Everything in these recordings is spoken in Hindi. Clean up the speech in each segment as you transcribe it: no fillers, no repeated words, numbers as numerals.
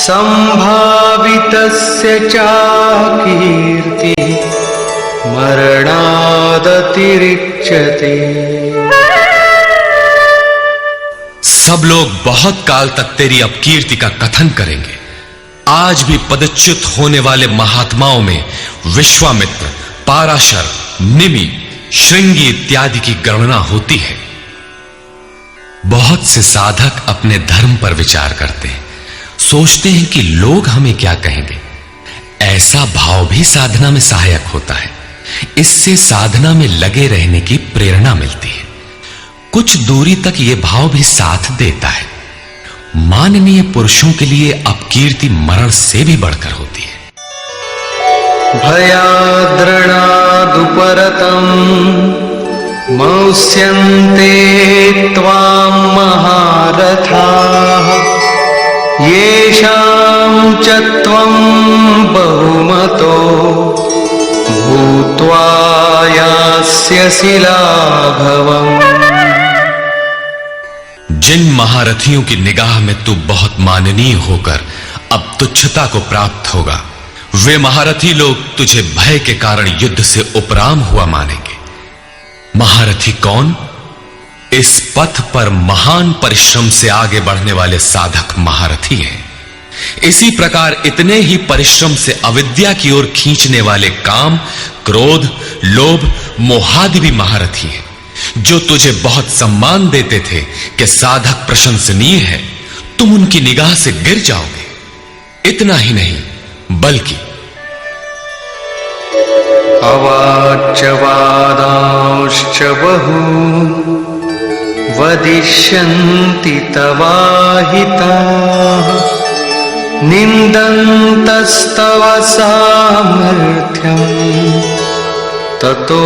संभावितस्य चाकीर्ति मरणादतिरिच्यते। सब लोग बहुत काल तक तेरी अपकीर्ति का कथन करेंगे। आज भी पदच्युत होने वाले महात्माओं में विश्वामित्र, पाराशर, निमि, श्रृंगी इत्यादि की गणना होती है। बहुत से साधक अपने धर्म पर विचार करते हैं, सोचते हैं कि लोग हमें क्या कहेंगे। ऐसा भाव भी साधना में सहायक होता है। इससे साधना में लगे रहने की प्रेरणा मिलती है। कुछ दूरी तक यह भाव भी साथ देता है। माननीय पुरुषों के लिए अपकीर्ति मरण से भी बढ़कर होती है। भयाद्रणादुपरतम् मौस्यन्ते त्वां महारथाः येषां च त्वं बहुमतो भूत्वा यास्यसि लाघवम्। जिन महारथियों की निगाह में तू बहुत माननीय होकर अब तुच्छता को प्राप्त होगा, वे महारथी लोग तुझे भय के कारण युद्ध से उपराम हुआ मानेंगे। महारथी कौन? इस पथ पर महान परिश्रम से आगे बढ़ने वाले साधक महारथी हैं। इसी प्रकार इतने ही परिश्रम से अविद्या की ओर खींचने वाले काम, क्रोध, लोभ, मोहादि भी महारथी हैं, जो तुझे बहुत सम्मान देते थे कि साधक प्रशंसनीय है, तुम उनकी निगाह से गिर जाओगे। इतना ही नहीं बल्कि अवाच्य वादांश्च बहून् वदिष्यन्ति तवाहिताः निन्दन्तस्तव सामर्थ्यम् ततो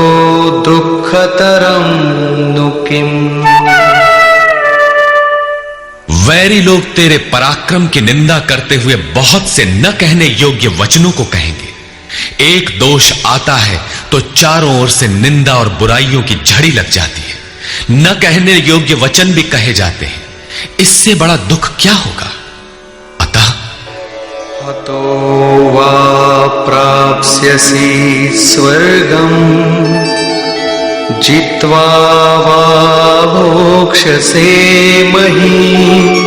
दुःखतरं नु किम्। वैरी लोग तेरे पराक्रम की निंदा करते हुए बहुत से न कहने योग्य वचनों को कहेंगे। एक दोष आता है तो चारों ओर से निंदा और बुराइयों की झड़ी लग जाती है। न कहने योग्य वचन भी कहे जाते हैं। इससे बड़ा दुख क्या होगा? अतः हतो वा प्राप्स्यसि स्वर्गम् जित्वा वा भोक्ष्यसे महीम्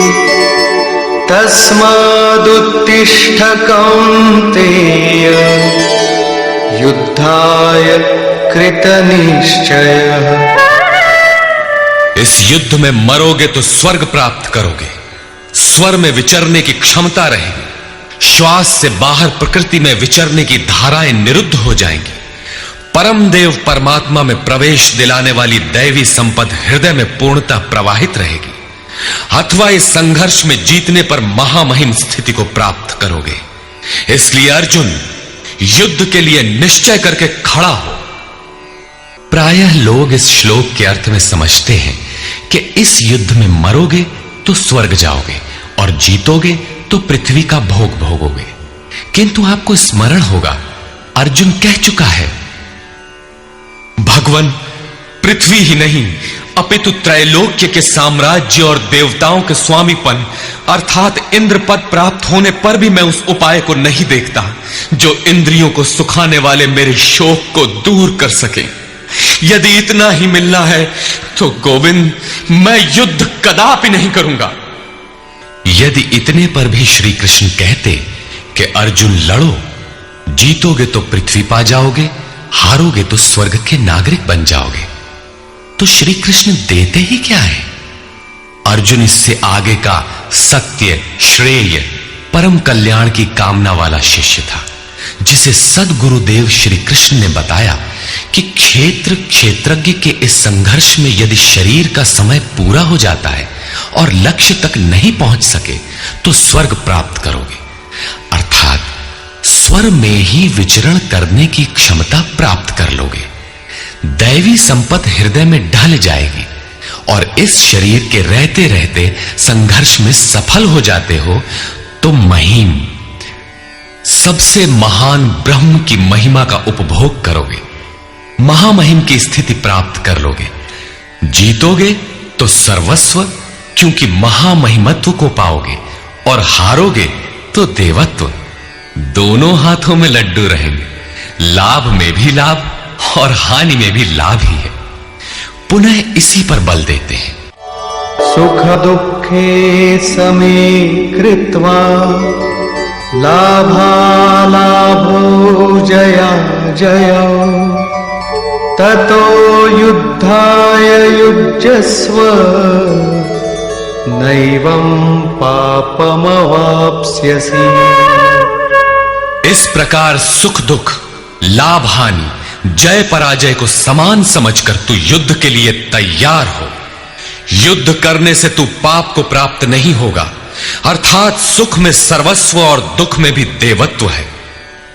तस्मादुत्तिष्ठ कौन्तेय युद्धाय कृतनिश्चयः। इस युद्ध में मरोगे तो स्वर्ग प्राप्त करोगे। स्वर में विचरने की क्षमता रहेगी। श्वास से बाहर प्रकृति में विचरने की धाराएं निरुद्ध हो जाएंगी। परम देव परमात्मा में प्रवेश दिलाने वाली दैवी संपद हृदय में पूर्णतः प्रवाहित रहेगी। अथवा इस संघर्ष में जीतने पर महामहिम स्थिति को प्राप्त करोगे। इसलिए अर्जुन, युद्ध के लिए निश्चय करके खड़ा हो। प्रायः लोग इस श्लोक के अर्थ में समझते हैं कि इस युद्ध में मरोगे तो स्वर्ग जाओगे और जीतोगे तो पृथ्वी का भोग भोगोगे। किंतु आपको स्मरण होगा, अर्जुन कह चुका है, भगवान पृथ्वी ही नहीं अपितु त्रैलोक्य के साम्राज्य और देवताओं के स्वामीपन अर्थात इंद्र पद प्राप्त होने पर भी मैं उस उपाय को नहीं देखता जो इंद्रियों को सुखाने वाले मेरे शोक को दूर कर सके। यदि इतना ही मिलना है तो गोविंद, मैं युद्ध कदापि नहीं करूंगा। यदि इतने पर भी श्री कृष्ण कहते कि अर्जुन लड़ो, जीतोगे तो पृथ्वी पा जाओगे, हारोगे तो स्वर्ग के नागरिक बन जाओगे, तो श्री कृष्ण देते ही क्या है? अर्जुन इससे आगे का सत्य, श्रेय, परम कल्याण की कामना वाला शिष्य था, जिसे सद्गुरुदेव श्री कृष्ण ने बताया कि क्षेत्रज्ञ के इस संघर्ष में यदि शरीर का समय पूरा हो जाता है और लक्ष्य तक नहीं पहुंच सके तो स्वर्ग प्राप्त करोगे, अर्थात स्वर में ही विचरण करने की क्षमता प्राप्त कर लोगे। दैवी संपत्ति हृदय में ढल जाएगी और इस शरीर के रहते रहते संघर्ष में सफल हो जाते हो तो महिम, सबसे महान ब्रह्म की महिमा का उपभोग करोगे, महामहिम की स्थिति प्राप्त कर लोगे। जीतोगे तो सर्वस्व, क्योंकि महामहिमत्व को पाओगे, और हारोगे तो देवत्व, दोनों हाथों में लड्डू रहेंगे। लाभ में भी लाभ और हानि में भी लाभ ही है। पुनः इसी पर बल देते हैं। सुख दुखे समे कृत्वा लाभालाभो जया जया ततो युद्धाय युज्यस्व नैवं पापमवाप्स्यसि। इस प्रकार सुख दुख, लाभ हानि, जय पराजय को समान समझकर तू युद्ध के लिए तैयार हो। युद्ध करने से तू पाप को प्राप्त नहीं होगा, अर्थात सुख में सर्वस्व और दुख में भी देवत्व है।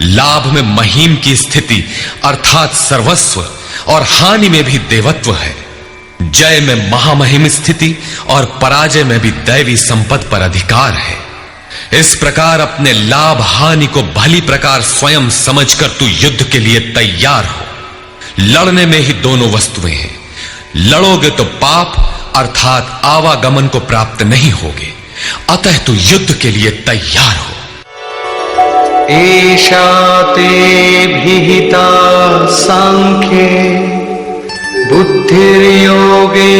लाभ में महीम की स्थिति अर्थात सर्वस्व और हानि में भी देवत्व है। जय में महामहिम स्थिति और पराजय में भी दैवी संपत्ति पर अधिकार है। इस प्रकार अपने लाभ हानि को भली प्रकार स्वयं समझकर तू युद्ध के लिए तैयार हो। लड़ने में ही दोनों वस्तुएं हैं। लड़ोगे तो पाप अर्थात आवागमन को प्राप्त नहीं होगे, अतः तू युद्ध के लिए तैयार हो। एषा ते विहिता सांख्ये बुद्धिर्योगे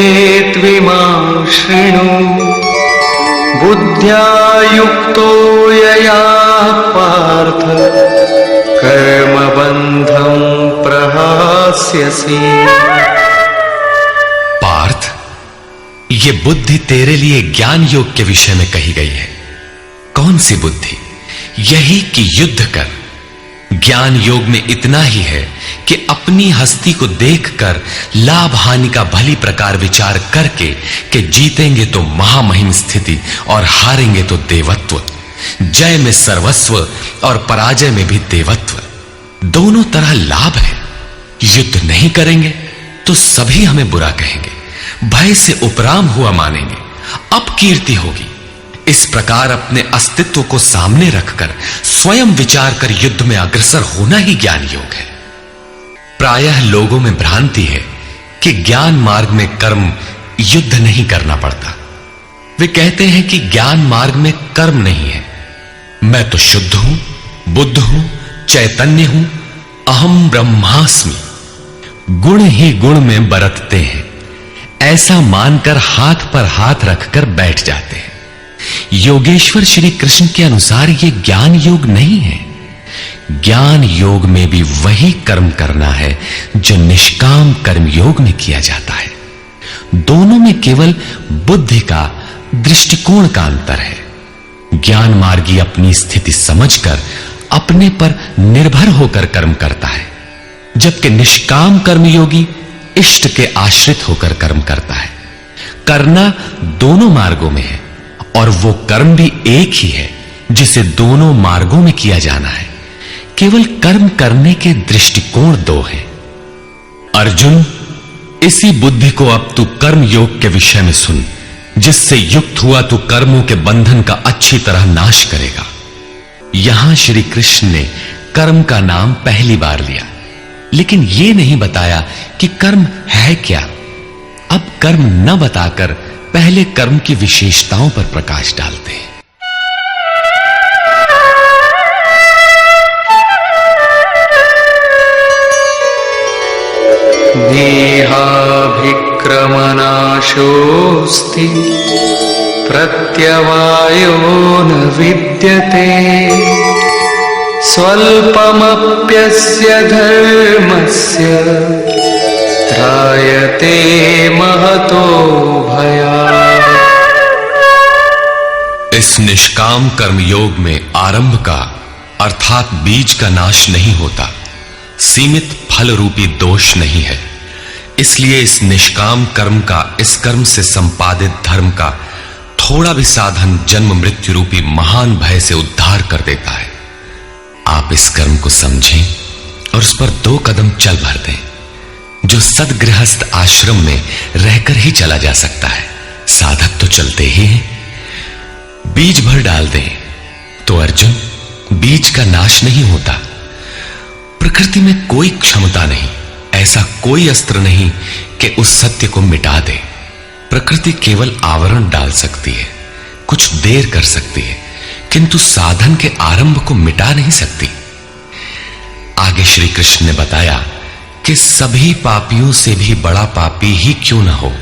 त्विमां शृणु बुद्ध्या युक्तो यया पार्थ कर्मबन्धं प्रहास्यसि। पार्थ, ये बुद्धि तेरे लिए ज्ञान योग के विषय में कही गई है। कौन सी बुद्धि? यही कि युद्ध कर। ज्ञान योग में इतना ही है कि अपनी हस्ती को देखकर लाभ हानि का भली प्रकार विचार करके कि जीतेंगे तो महामहिम स्थिति और हारेंगे तो देवत्व। जय में सर्वस्व और पराजय में भी देवत्व। दोनों तरह लाभ है। युद्ध नहीं करेंगे तो सभी हमें बुरा कहेंगे, भय से उपराम हुआ मानेंगे, अपकीर्ति होगी। इस प्रकार अपने अस्तित्व को सामने रखकर स्वयं विचार कर युद्ध में अग्रसर होना ही ज्ञान योग है। प्रायः लोगों में भ्रांति है कि ज्ञान मार्ग में कर्म युद्ध नहीं करना पड़ता। वे कहते हैं कि ज्ञान मार्ग में कर्म नहीं है। मैं तो शुद्ध हूं, बुद्ध हूं, चैतन्य हूं, अहम ब्रह्मास्मि। गुण ही गुण में बरतते हैं, ऐसा मानकर हाथ पर हाथ रखकर बैठ जाते हैं। योगेश्वर श्री कृष्ण के अनुसार यह ज्ञान योग नहीं है। ज्ञान योग में भी वही कर्म करना है जो निष्काम कर्म योग में किया जाता है। दोनों में केवल बुद्धि का, दृष्टिकोण का अंतर है। ज्ञान मार्गी अपनी स्थिति समझकर अपने पर निर्भर होकर कर्म करता है, जबकि निष्काम कर्मयोगी इष्ट के आश्रित होकर कर्म करता है। करना दोनों मार्गों में है और वो कर्म भी एक ही है जिसे दोनों मार्गों में किया जाना है। केवल कर्म करने के दृष्टिकोण दो हैं। अर्जुन, इसी बुद्धि को अब तू कर्म योग के विषय में सुन, जिससे युक्त हुआ तू कर्मों के बंधन का अच्छी तरह नाश करेगा। यहां श्री कृष्ण ने कर्म का नाम पहली बार लिया, लेकिन यह नहीं बताया कि कर्म है क्या। अब कर्म न बताकर पहले कर्म की विशेषताओं पर प्रकाश डालते हैं। देहाभिक्रमनाशोऽस्ति प्रत्यवायो न विद्यते स्वल्पमप्यस्य धर्मस्य त्रायते महतो भयात्। इस निष्काम कर्म योग में आरंभ का अर्थात बीज का नाश नहीं होता, सीमित फल रूपी दोष नहीं है। इसलिए इस निष्काम कर्म का, इस कर्म से संपादित धर्म का थोड़ा भी साधन जन्म मृत्यु रूपी महान भय से उद्धार कर देता है। आप इस कर्म को समझें और उस पर 2 कदम चल भर दें, जो सदगृहस्थ आश्रम में रहकर ही चला जा सकता है। साधक तो चलते ही हैं। बीज भर डाल दें तो अर्जुन, बीज का नाश नहीं होता। प्रकृति में कोई क्षमता नहीं, ऐसा कोई अस्त्र नहीं कि उस सत्य को मिटा दे। प्रकृति केवल आवरण डाल सकती है, कुछ देर कर सकती है, किंतु साधन के आरंभ को मिटा नहीं सकती। आगे श्री कृष्ण ने बताया कि सभी पापियों से भी बड़ा पापी ही क्यों न हो,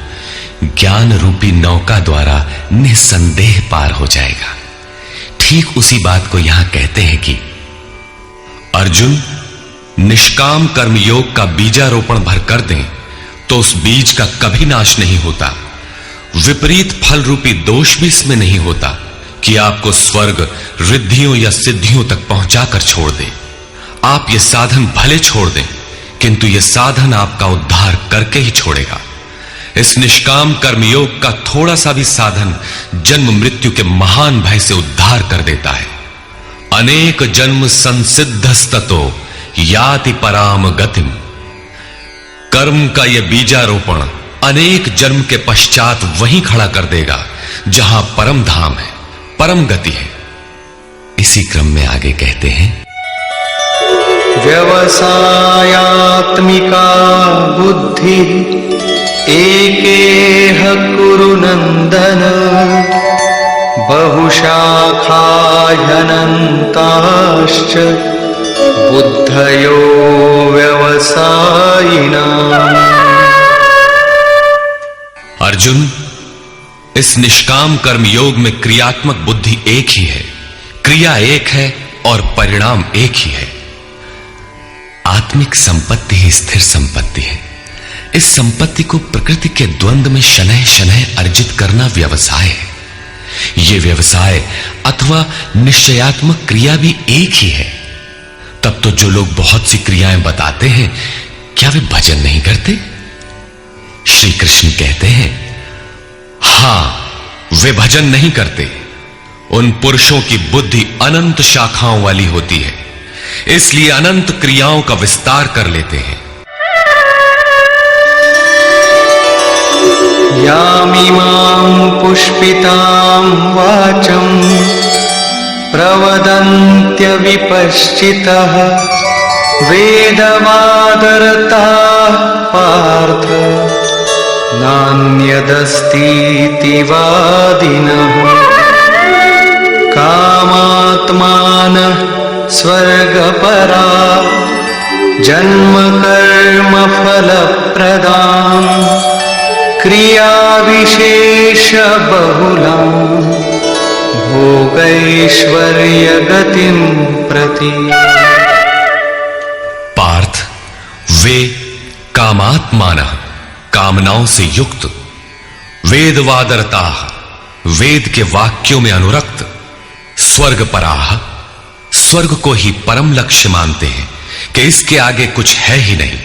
ज्ञान रूपी नौका द्वारा निसंदेह पार हो जाएगा। ठीक उसी बात को यहां कहते हैं कि अर्जुन, निष्काम कर्म योग का बीजारोपण भर कर दें तो उस बीज का कभी नाश नहीं होता। विपरीत फल रूपी दोष भी इसमें नहीं होता कि आपको स्वर्ग, रिद्धियों या सिद्धियों तक पहुंचाकर छोड़ दे। आप ये साधन भले छोड़ दें, किंतु यह साधन आपका उद्धार करके ही छोड़ेगा। इस निष्काम कर्मयोग का थोड़ा सा भी साधन जन्म मृत्यु के महान भय से उद्धार कर देता है। अनेक जन्म संसिद्धस्ततो याति पराम गतिम। कर्म का यह बीजारोपण अनेक जन्म के पश्चात वहीं खड़ा कर देगा जहां परम धाम है, परम गति है। इसी क्रम में आगे कहते हैं, व्यवसायात्मिका बुद्धि एकेह कुरु नंदन, बहुशाखा ह्यनन्ताश्च बुद्धयो व्यवसायिनाम्। अर्जुन, इस निष्काम कर्म योग में क्रियात्मक बुद्धि एक ही है, क्रिया एक है और परिणाम एक ही है। आत्मिक संपत्ति ही स्थिर संपत्ति है। इस संपत्ति को प्रकृति के द्वंद्व में शनैः शनैः अर्जित करना व्यवसाय है। यह व्यवसाय अथवा निश्चयात्मक क्रिया भी एक ही है। तब तो जो लोग बहुत सी क्रियाएं बताते हैं, क्या वे भजन नहीं करते? श्री कृष्ण कहते हैं, हां, वे भजन नहीं करते। उन पुरुषों की बुद्धि अनंत शाखाओं वाली होती है, इसलिए अनंत क्रियाओं का विस्तार कर लेते हैं। यामिमां पुष्पितां वाचं प्रवदन्त्य विपश्चितः, वेदवादरताः पार्थ नान्यदस्तीति वादिनः। कामात्मानः स्वर्गपरा जन्म कर्म फलप्रदां, क्रिया विशेष बहुलां भोगैश्वर्य गतिं प्रति। पार्थ, वे कामात्मानः, कामनाओं से युक्त, वेदवादरताः, वेद के वाक्यों में अनुरक्त, स्वर्गपराः, स्वर्ग को ही परम लक्ष्य मानते हैं कि इसके आगे कुछ है ही नहीं।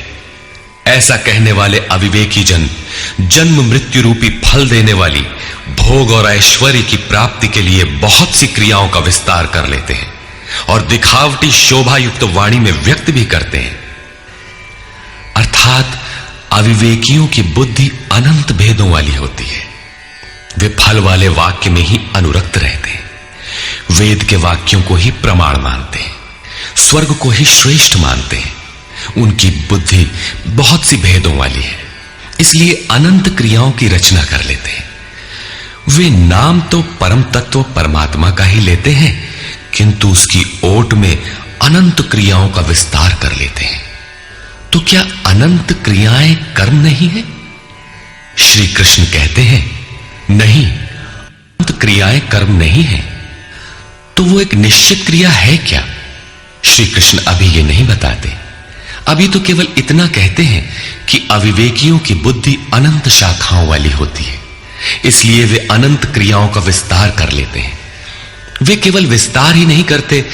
ऐसा कहने वाले अविवेकी जन जन्म मृत्यु रूपी फल देने वाली भोग और ऐश्वर्य की प्राप्ति के लिए बहुत सी क्रियाओं का विस्तार कर लेते हैं और दिखावटी शोभा युक्त वाणी में व्यक्त भी करते हैं। अर्थात अविवेकियों की बुद्धि अनंत भेदों वाली होती है। वे फल वाले वाक्य में ही अनुरक्त रहते हैं, वेद के वाक्यों को ही प्रमाण मानते हैं, स्वर्ग को ही श्रेष्ठ मानते हैं। उनकी बुद्धि बहुत सी भेदों वाली है, इसलिए अनंत क्रियाओं की रचना कर लेते हैं। वे नाम तो परम तत्व परमात्मा का ही लेते हैं, किंतु उसकी ओट में अनंत क्रियाओं का विस्तार कर लेते हैं। तो क्या अनंत क्रियाएं कर्म नहीं है? श्री कृष्ण कहते हैं, नहीं, अनंत क्रियाएं कर्म नहीं है। तो वो एक निश्चित क्रिया है क्या? श्री कृष्ण अभी ये नहीं बताते। अभी तो केवल इतना कहते हैं कि अविवेकियों की बुद्धि अनंत शाखाओं वाली होती है, इसलिए वे अनंत क्रियाओं का विस्तार कर लेते हैं। वे केवल विस्तार ही नहीं करते,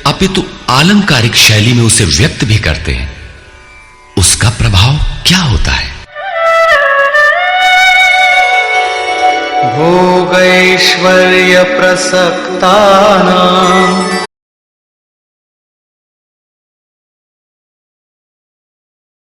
अपितु आलंकारिक शैली में उसे व्यक्त भी करते हैं। उसका प्रभाव क्या होता है? भोगैश्वर्य प्रसक्तानां